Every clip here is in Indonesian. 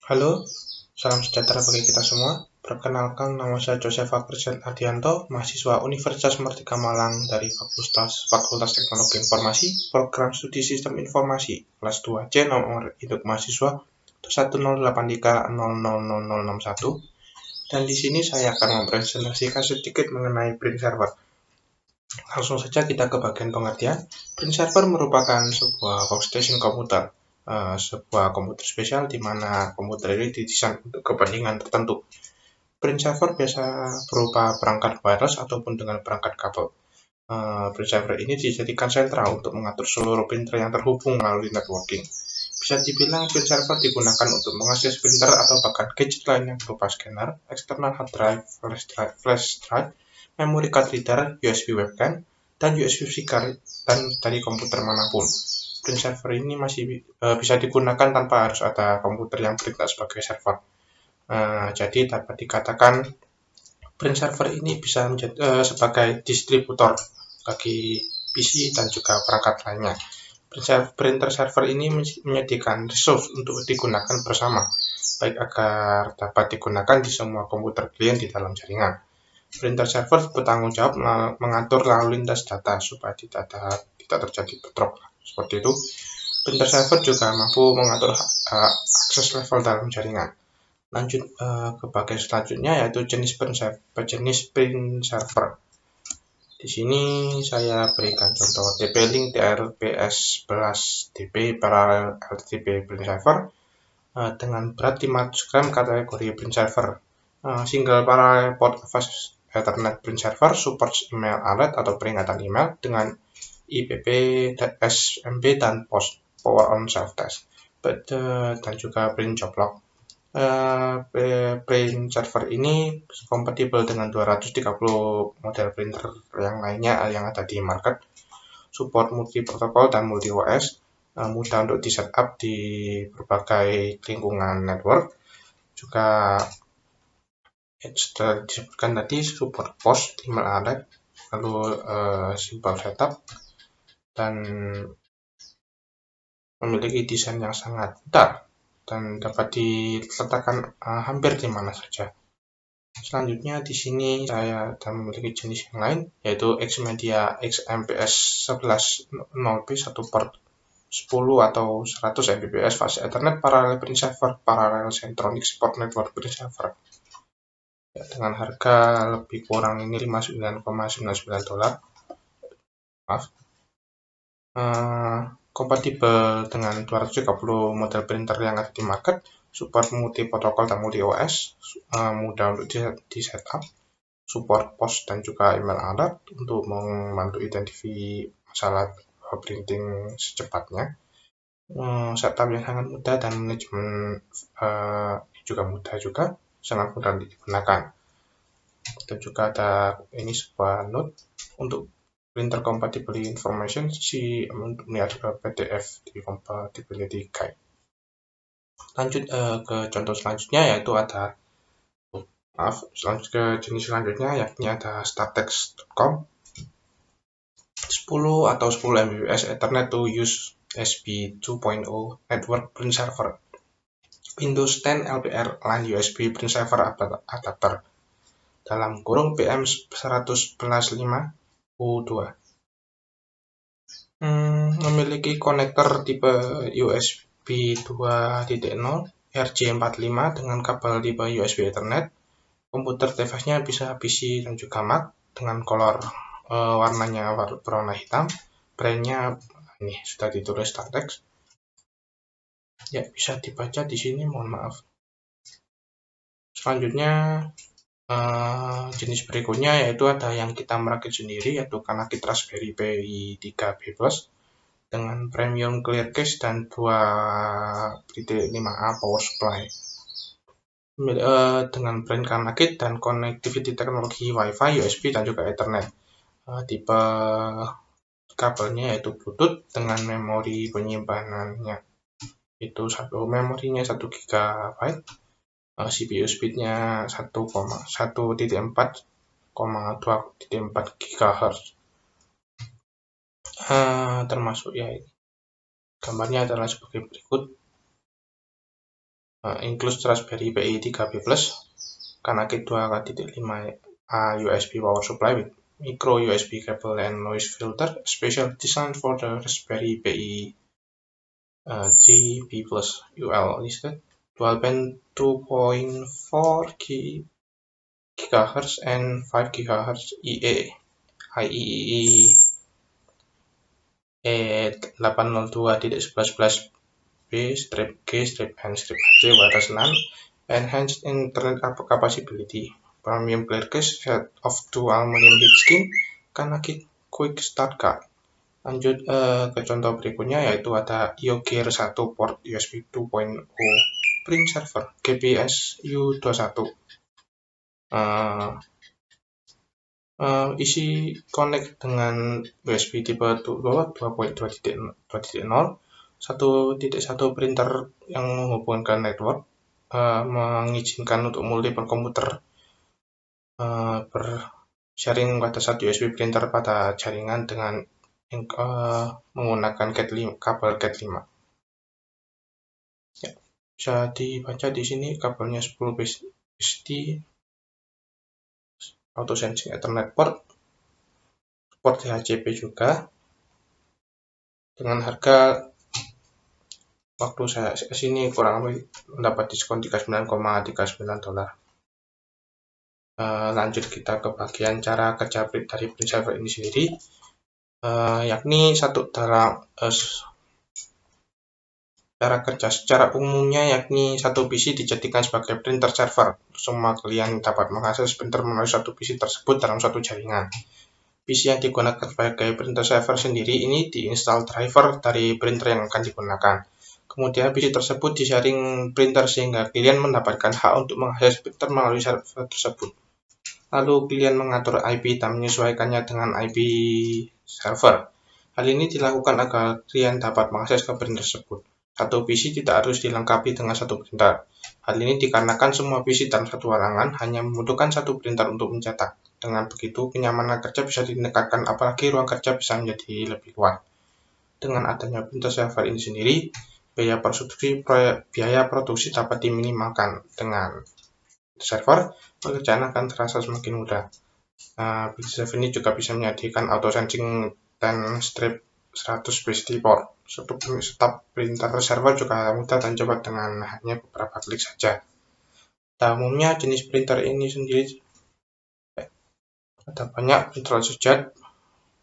Halo, salam sejahtera bagi kita semua. Perkenalkan, nama saya Joseph Fabrizian Ardianto, mahasiswa Universitas Merdeka Malang dari Fakultas Teknologi Informasi, Program Studi Sistem Informasi, kelas 2C, nomor induk mahasiswa 108300061. Dan di sini saya akan mempresentasikan sedikit mengenai print server. Langsung saja kita ke bagian pengertian. Print server merupakan sebuah workstation komputer, sebuah komputer spesial di mana komputer ini didesain untuk kepentingan tertentu. Print server biasa berupa perangkat wireless ataupun dengan perangkat kabel. Print server ini dijadikan sentral untuk mengatur seluruh printer yang terhubung melalui networking. Bisa dibilang print server digunakan untuk mengakses printer atau bahkan gadget lainnya berupa scanner, external hard drive, flash drive, memory card reader, USB webcam, dan USB card dan dari komputer manapun. Print server ini masih bisa digunakan tanpa harus ada komputer yang bertindak sebagai server. Jadi dapat dikatakan print server ini bisa menjadi sebagai distributor bagi PC dan juga perangkat lainnya. Printer server ini menyediakan resource untuk digunakan bersama, baik agar dapat digunakan di semua komputer klien di dalam jaringan. Printer server bertanggung jawab mengatur lalu lintas data supaya tidak terjadi bentrok. Seperti itu. Printer server juga mampu mengatur akses level dalam jaringan. Lanjut ke bagian selanjutnya, yaitu jenis print server. Di sini saya berikan contoh TP-Link TRPS11 DP Parallel LTP print server dengan berat 500 gram kategori print server. Single Parallel Port Fast Ethernet print server support email alert atau peringatan email dengan IPP, SMB dan power on self test dan juga print job log. Print server ini kompatibel dengan 230 model printer yang lainnya yang ada di market, support multi protokol dan multi OS, mudah untuk di setup di berbagai lingkungan network, juga sudah disebutkan tadi support post, email alert, lalu simple setup, dan memiliki desain yang sangat mudah dan dapat diletakkan hampir di mana saja. Selanjutnya di sini saya memiliki jenis yang lain, yaitu XMedia XMPS 11.0p 1 port 10 atau 100 Mbps fast Ethernet Parallel print server Parallel Centronic Sport Network print server. Ya, dengan harga lebih kurang ini $59,99. Maaf. Kompatibel dengan 230 model printer yang ada di market, support multi protokol dan multi OS, mudah untuk di setup, support post dan juga email alert untuk membantu identifikasi masalah printing secepatnya. Setup yang sangat mudah dan manajemen juga mudah juga, sangat mudah digunakan. Dan juga ada ini sebuah note untuk printer compatibility information untuk melihat PDF di compatibility guide. Lanjut ke contoh selanjutnya, yaitu ada ke jenis selanjutnya, yakni ada startex.com 10 atau 10 Mbps Ethernet to use USB 2.0 network print server, Windows 10 LPR LAN USB print server adapter dalam kurung PM1115U2. Memiliki konektor tipe USB 2.0 RJ45 dengan kabel tipe USB Ethernet. Komputer device-nya bisa PC dan juga Mac dengan color warnanya berwarna hitam. Brand-nya ini sudah ditulis Startex. Ya, bisa dibaca di sini, mohon maaf. Selanjutnya jenis berikutnya yaitu ada yang kita merakit sendiri, yaitu Kanakit Raspberry Pi 3B Plus dengan premium clear case dan 2.5A power supply. Dengan brand Kanakit dan connectivity teknologi Wi-Fi, USB dan juga Ethernet. Tipe kabelnya yaitu Bluetooth dengan memori penyimpanannya itu memorinya 1 GB, CPU speednya 1,1.4,2.4 GHz. Termasuk ya, gambarnya adalah sebagai berikut. includes Raspberry Pi 3B Plus, Kanakit 2.5A USB power supply with micro USB cable and noise filter, special designed for the Raspberry Pi 3B Plus UL listed, dual band 2.4 GHz and 5 GHz IEEE 802.11b/G/AC wireless LAN, enhanced internet capability, premium clear case, set of 2 aluminum heatskin, Kanakit quick start card. Lanjut ke contoh berikutnya, yaitu ada IO Gear 1 port USB 2.0 print server GPS U21. Isi connect dengan USB tipe 2.2.0, 1.1 printer yang menghubungkan network, mengizinkan untuk multiple komputer bersharing pada satu USB printer pada jaringan dengan menggunakan kabel Cat 5. Ya, bisa dibaca di sini kabelnya 10 BSD, auto sensing Ethernet port, support DHCP juga, dengan harga waktu saya kesini kurang lebih mendapat diskon $39,39. Lanjut kita ke bagian cara kerja dari print server ini sendiri, yakni cara kerja secara umumnya, yakni satu PC dijadikan sebagai printer server. Semua klien dapat mengakses printer melalui satu PC tersebut dalam suatu jaringan. PC yang digunakan sebagai printer server sendiri ini diinstal driver dari printer yang akan digunakan. Kemudian PC tersebut disaring printer sehingga klien mendapatkan hak untuk mengakses printer melalui server tersebut. Lalu klien mengatur IP dan menyesuaikannya dengan IP server. Hal ini dilakukan agar klien dapat mengakses ke printer tersebut. Satu PC tidak harus dilengkapi dengan satu printer. Hal ini dikarenakan semua PC dalam satu ruangan hanya membutuhkan satu printer untuk mencetak. Dengan begitu, kenyamanan kerja bisa ditingkatkan, apalagi ruang kerja bisa menjadi lebih luas. Dengan adanya printer server ini sendiri, biaya produksi dapat diminimalkan. Dengan server, pekerjaan akan terasa semakin mudah. Printer server ini juga bisa menjadikan auto sensing 10 strip 100 BSD port. Setup printer server juga mudah dan cepat dengan hanya beberapa klik saja. Pada umumnya jenis printer ini sendiri ada banyak: printer laserjet,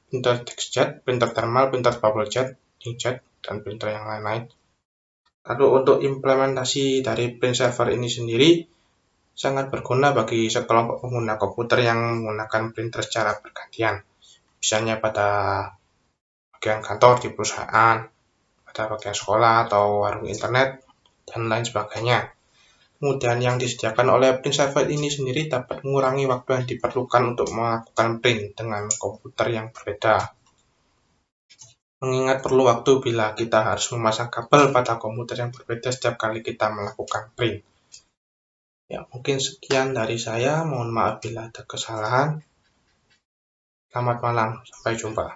printer textjet, printer thermal, printer bubble jet, inkjet, dan printer yang lain-lain. Lalu untuk implementasi dari print server ini sendiri sangat berguna bagi sekelompok pengguna komputer yang menggunakan printer secara bergantian. Misalnya pada bagian kantor di perusahaan, pada bagian sekolah atau warung internet, dan lain sebagainya. Kemudian yang disediakan oleh print server ini sendiri dapat mengurangi waktu yang diperlukan untuk melakukan print dengan komputer yang berbeda. Mengingat perlu waktu bila kita harus memasang kabel pada komputer yang berbeda setiap kali kita melakukan print. Ya, mungkin sekian dari saya. Mohon maaf bila ada kesalahan. Selamat malam, sampai jumpa.